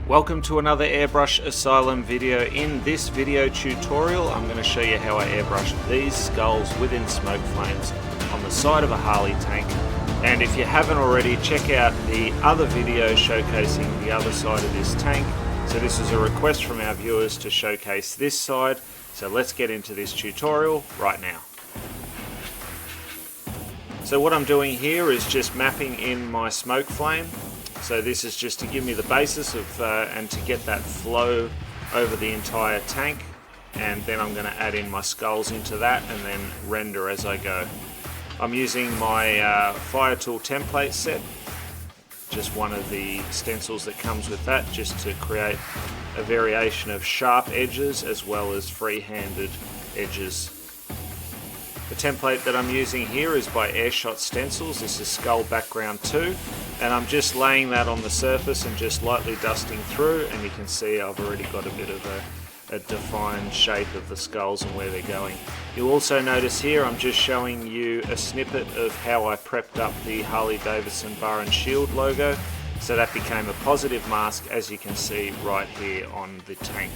Welcome to another Airbrush Asylum video. In this video tutorial I'm going to show you how I airbrushed these skulls within smoke flames on the side of a Harley Tank. And if you haven't already, check out the other video showcasing the other side of this tank. So this is a request from our viewers to showcase this side. So let's get into this tutorial right now. So what I'm doing here is just mapping in my smoke flame. So this is just to give me the basis of and to get that flow over the entire tank, and then I'm going to add in my skulls into that and then render as I go. I'm using my Fire Tool template set, just one of the stencils that comes with that, just to create a variation of sharp edges as well as free-handed edges. The template that I'm using here is by AirShot stencils. This is Skull Background 2, and I'm just laying that on the surface and just lightly dusting through, and you can see I've already got a bit of a defined shape of the skulls and where they're going. You'll also notice here I'm just showing you a snippet of how I prepped up the Harley Davidson bar and shield logo, so that became a positive mask, as you can see right here on the tank.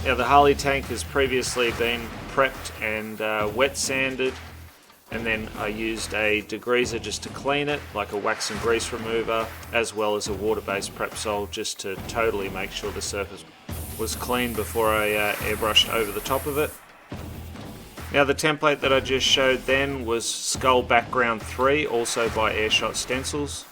Now the Harley Tank has previously been prepped and wet sanded, and then I used a degreaser just to clean it, like a wax and grease remover, as well as a water-based prep sol just to totally make sure the surface was clean before I airbrushed over the top of it. Now the template that I just showed then was Skull Background 3, also by AirShot stencils.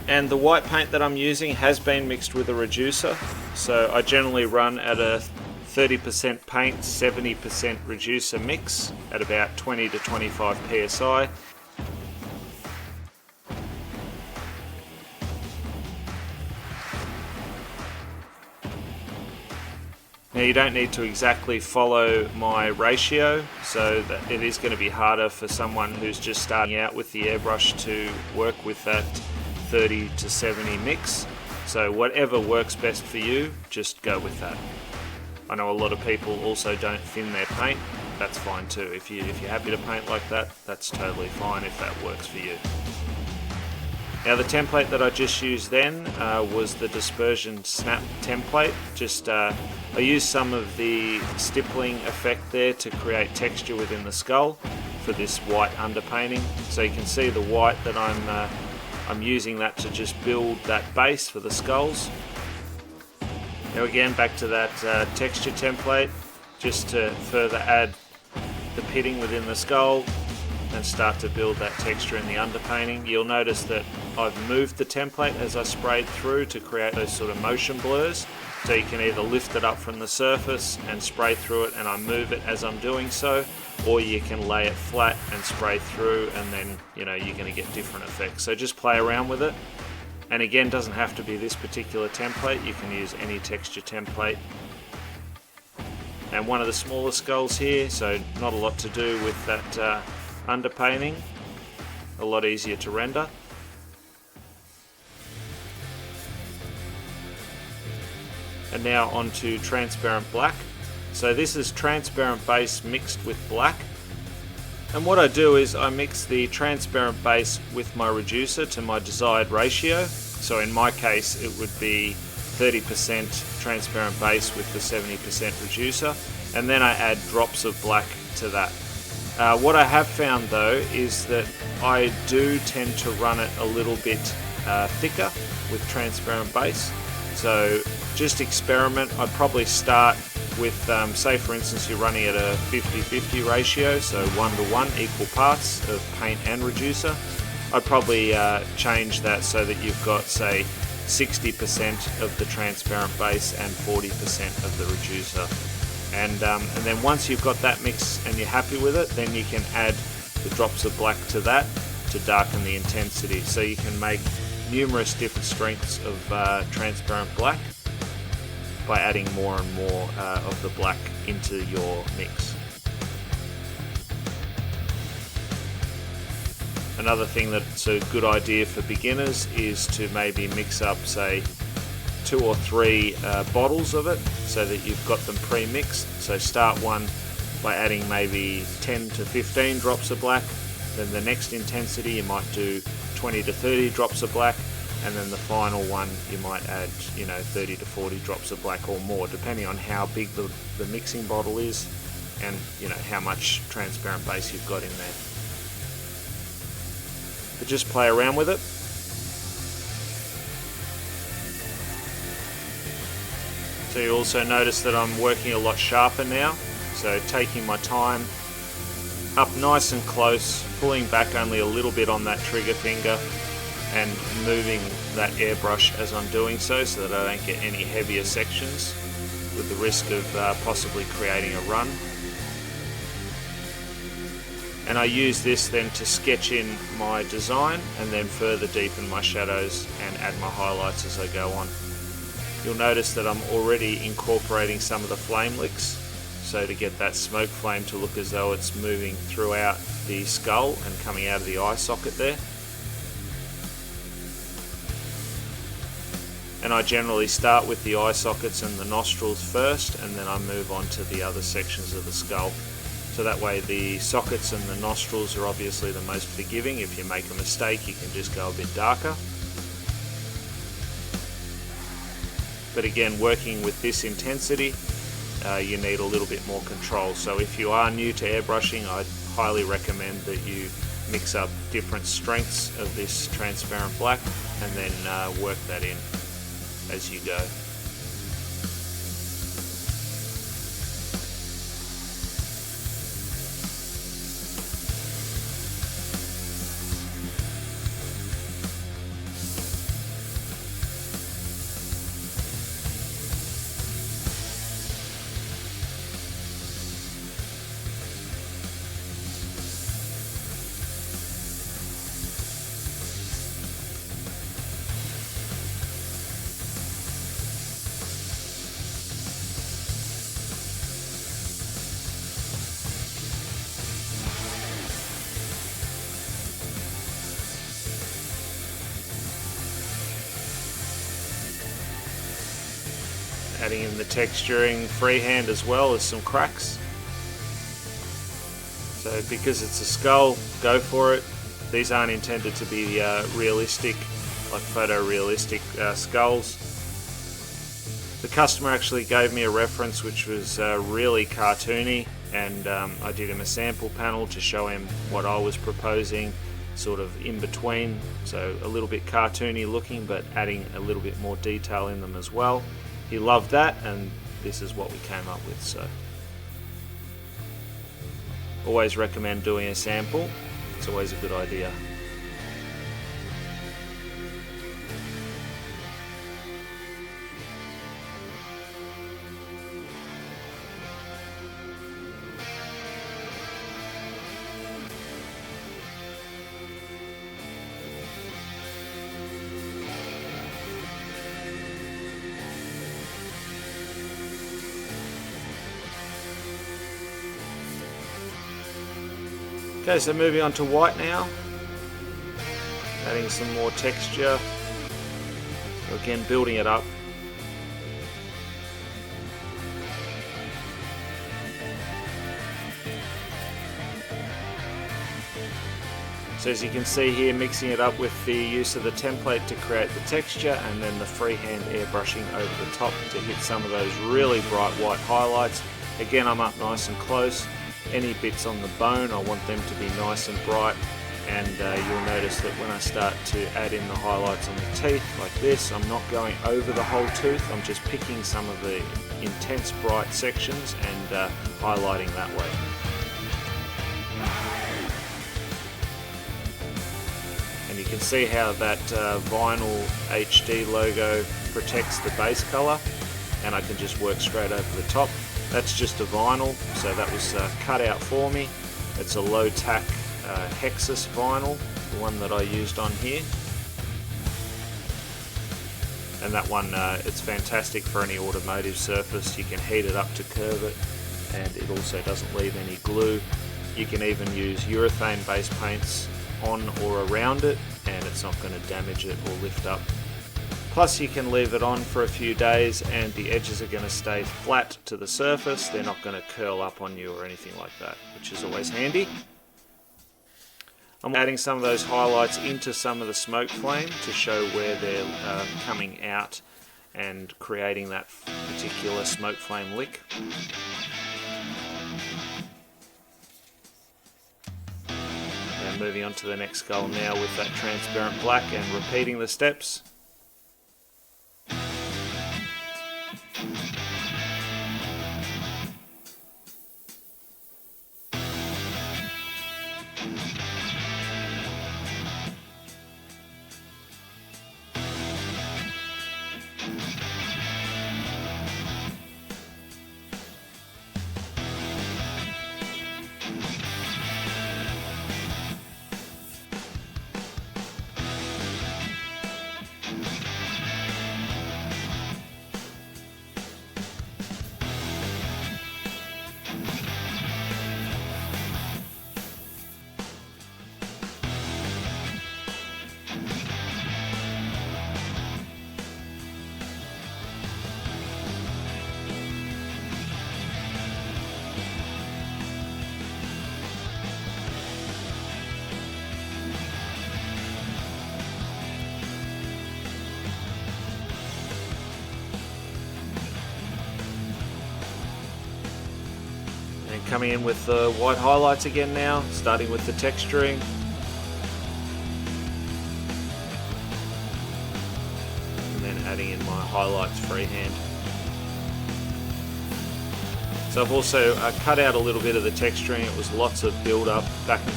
And the white paint that I'm using has been mixed with a reducer, so I generally run at a 30% paint, 70% reducer mix at about 20 to 25 psi. Now you don't need to exactly follow my ratio, so that it is going to be harder for someone who's just starting out with the airbrush to work with that 30 to 70 mix. So whatever works best for you, just go with that. I know a lot of people also don't thin their paint. That's fine too. If you're happy to paint like that, that's totally fine if that works for you. Now the template that I just used then was the Dispersion snap template. I used some of the stippling effect there to create texture within the skull for this white underpainting. So you can see the white that I'm using that to just build that base for the skulls. Now again, back to that texture template, just to further add the pitting within the skull and start to build that texture in the underpainting. You'll notice that I've moved the template as I sprayed through to create those sort of motion blurs. So you can either lift it up from the surface and spray through it and I move it as I'm doing so, or you can lay it flat and spray through, and then you're going to get different effects. So just play around with it. And again, doesn't have to be this particular template, you can use any texture template. And one of the smaller skulls here, so not a lot to do with that underpainting, a lot easier to render. And now onto transparent black. So this is transparent base mixed with black. And what I do is I mix the transparent base with my reducer to my desired ratio. So in my case it would be 30% transparent base with the 70% reducer. And then I add drops of black to that. What I have found though is that I do tend to run it a little bit thicker with transparent base. So just experiment. I'd probably start with, say for instance you're running at a 50-50 ratio, so 1-to-1 equal parts of paint and reducer. I'd probably change that so that you've got, say, 60% of the transparent base and 40% of the reducer. And then once you've got that mix and you're happy with it, then you can add the drops of black to that to darken the intensity. So you can make numerous different strengths of transparent black by adding more and more of the black into your mix. Another thing that's a good idea for beginners is to maybe mix up, say, 2 or 3 bottles of it so that you've got them pre-mixed. So start one by adding maybe 10 to 15 drops of black. Then the next intensity you might do 20 to 30 drops of black, and then the final one you might add 30 to 40 drops of black or more, depending on how big the mixing bottle is and how much transparent base you've got in there. But just play around with it. So you also notice that I'm working a lot sharper now, so taking my time, up nice and close, pulling back only a little bit on that trigger finger and moving that airbrush as I'm doing so that I don't get any heavier sections with the risk of possibly creating a run. And I use this then to sketch in my design and then further deepen my shadows and add my highlights as I go on. You'll notice that I'm already incorporating some of the flame licks, so to get that smoke flame to look as though it's moving throughout the skull and coming out of the eye socket there. And I generally start with the eye sockets and the nostrils first, and then I move on to the other sections of the skull. So that way the sockets and the nostrils are obviously the most forgiving. If you make a mistake, you can just go a bit darker. But again, working with this intensity, you need a little bit more control. So if you are new to airbrushing, I'd highly recommend that you mix up different strengths of this transparent black and then work that in as you go. Adding in the texturing freehand as well as some cracks. So because it's a skull, go for it. These aren't intended to be realistic, like photorealistic skulls. The customer actually gave me a reference which was really cartoony, and I did him a sample panel to show him what I was proposing, sort of in between, so a little bit cartoony looking but adding a little bit more detail in them as well. He loved that, and this is what we came up with. So always recommend doing a sample. It's always a good idea. Okay, so moving on to white now, adding some more texture, so again building it up. So as you can see here, mixing it up with the use of the template to create the texture, and then the freehand airbrushing over the top to hit some of those really bright white highlights. Again, I'm up nice and close. Any bits on the bone, I want them to be nice and bright, and you'll notice that when I start to add in the highlights on the teeth like this, I'm not going over the whole tooth, I'm just picking some of the intense bright sections and highlighting that way. And you can see how that vinyl HD logo protects the base color, and I can just work straight over the top. That's just a vinyl, so that was cut out for me. It's a low tack Hexus vinyl, the one that I used on here. And that one, it's fantastic for any automotive surface. You can heat it up to curve it, and it also doesn't leave any glue. You can even use urethane based paints on or around it, and it's not going to damage it or lift up. Plus you can leave it on for a few days and the edges are going to stay flat to the surface. They're not going to curl up on you or anything like that, which is always handy. I'm adding some of those highlights into some of the smoke flame to show where they're coming out and creating that particular smoke flame lick. And moving on to the next skull now with that transparent black and repeating the steps. And coming in with the white highlights again now, starting with the texturing. And then adding in my highlights freehand. So I've also cut out a little bit of the texturing. It was lots of build up, back and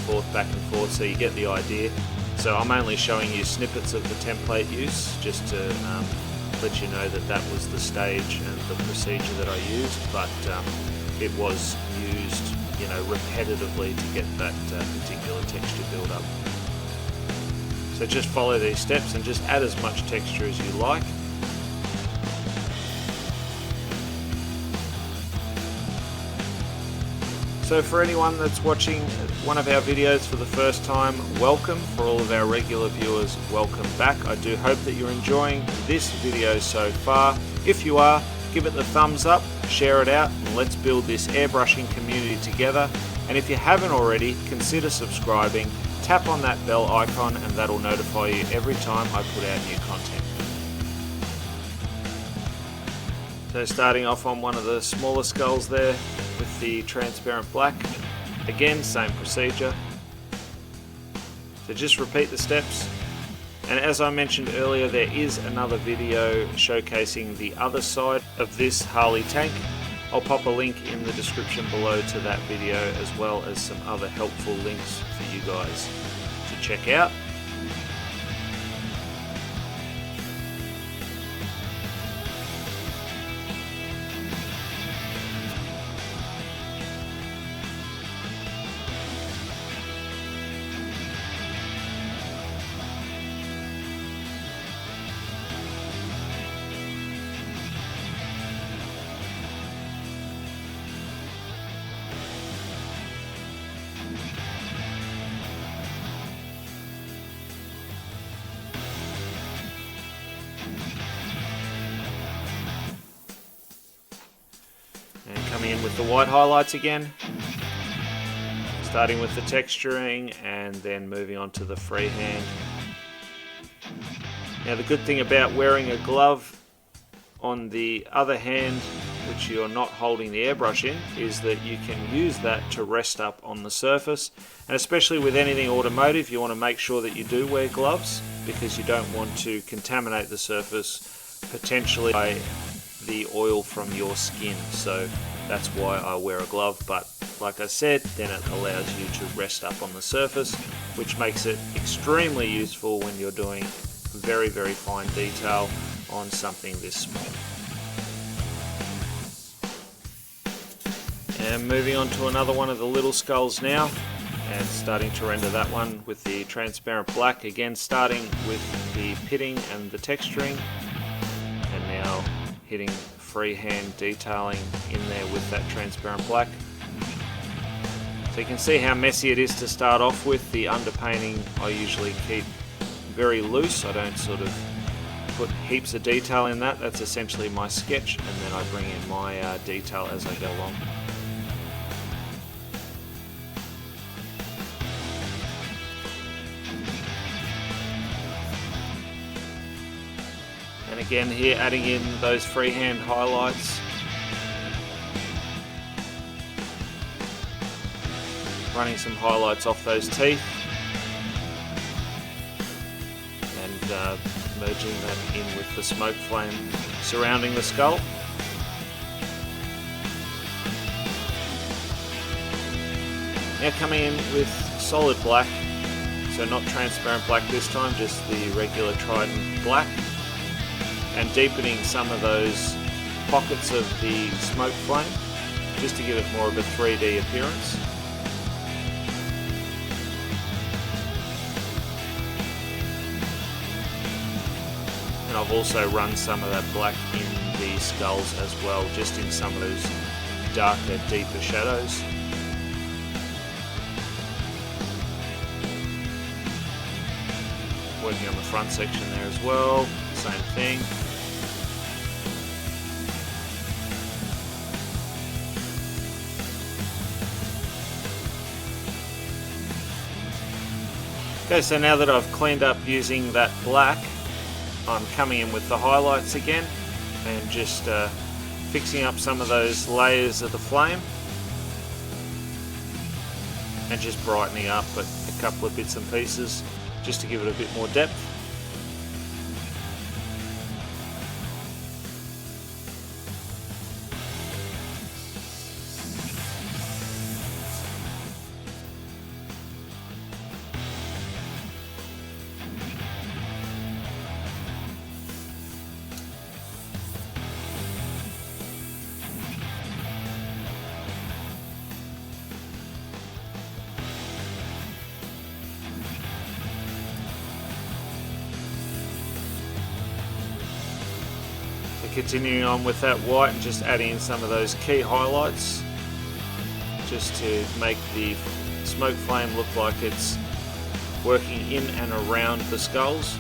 forth, so you get the idea. So I'm only showing you snippets of the template use, just to let you know that that was the stage and the procedure that I used, but it was used, you know, repetitively to get that particular texture build up. So just follow these steps and just add as much texture as you like. So for anyone that's watching one of our videos for the first time, welcome. For all of our regular viewers, welcome back. I do hope that you're enjoying this video so far. If you are, give it the thumbs up, share it out, and let's build this airbrushing community together. And if you haven't already, consider subscribing. Tap on that bell icon and that'll notify you every time I put out new content. So starting off on one of the smaller skulls there with the transparent black. Again, same procedure. So just repeat the steps. And as I mentioned earlier, there is another video showcasing the other side of this Harley Tank. I'll pop a link in the description below to that video, as well as some other helpful links for you guys to check out. And coming in with the white highlights again, starting with the texturing and then moving on to the freehand. Now the good thing about wearing a glove on the other hand, which you're not holding the airbrush in, is that you can use that to rest up on the surface. And especially with anything automotive, you want to make sure that you do wear gloves, because you don't want to contaminate the surface potentially by the oil from your skin. So that's why I wear a glove, but like I said, then it allows you to rest up on the surface, which makes it extremely useful when you're doing very, very fine detail on something this small. And moving on to another one of the little skulls now, and starting to render that one with the transparent black, again starting with the pitting and the texturing, and now hitting freehand detailing in there with that transparent black. So you can see how messy it is to start off with. The underpainting I usually keep very loose. I don't sort of put heaps of detail in that. That's essentially my sketch, and then I bring in my detail as I go along. And again here, adding in those freehand highlights. Running some highlights off those teeth. And merging that in with the smoke flame surrounding the skull. Now coming in with solid black, so not transparent black this time, just the regular Trident black, and deepening some of those pockets of the smoke flame just to give it more of a 3D appearance. And I've also run some of that black in the skulls as well, just in some of those darker, deeper shadows. Working on the front section there as well, same thing. Okay, so now that I've cleaned up using that black, I'm coming in with the highlights again and just fixing up some of those layers of the flame and just brightening up a couple of bits and pieces just to give it a bit more depth. Continuing on with that white and just adding in some of those key highlights just to make the smoke flame look like it's working in and around the skulls.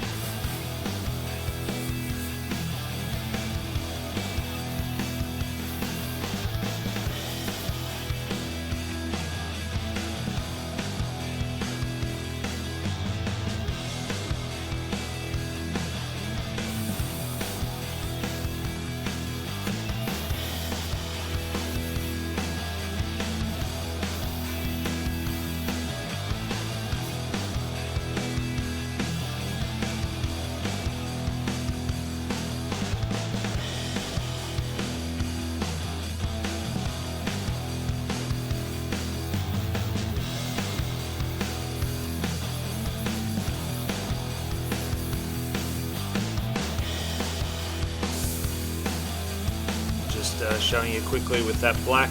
Showing you quickly with that black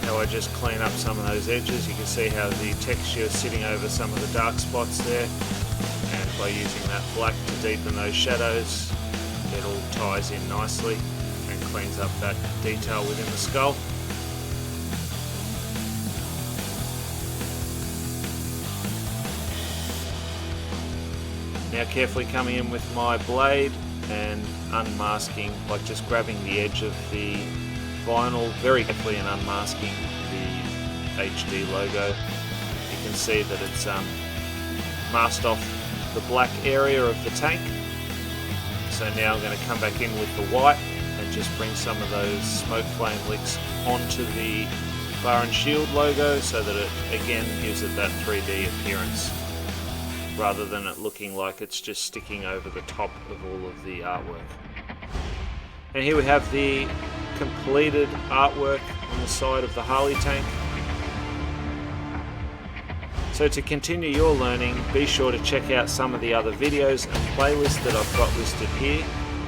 how I just clean up some of those edges. You can see how the texture is sitting over some of the dark spots there, and by using that black to deepen those shadows, it all ties in nicely and cleans up that detail within the skull. Now carefully coming in with my blade and unmasking, like just grabbing the edge of the vinyl very carefully and unmasking the HD logo. You can see that it's masked off the black area of the tank. So now I'm going to come back in with the white and just bring some of those smoke flame licks onto the bar and shield logo so that it again gives it that 3D appearance, rather than it looking like it's just sticking over the top of all of the artwork. And here we have the completed artwork on the side of the Harley Tank. So to continue your learning, be sure to check out some of the other videos and playlists that I've got listed here.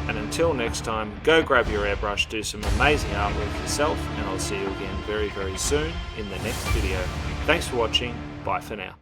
And until next time, go grab your airbrush, do some amazing artwork yourself, and I'll see you again very, very soon in the next video. Thanks for watching. Bye for now.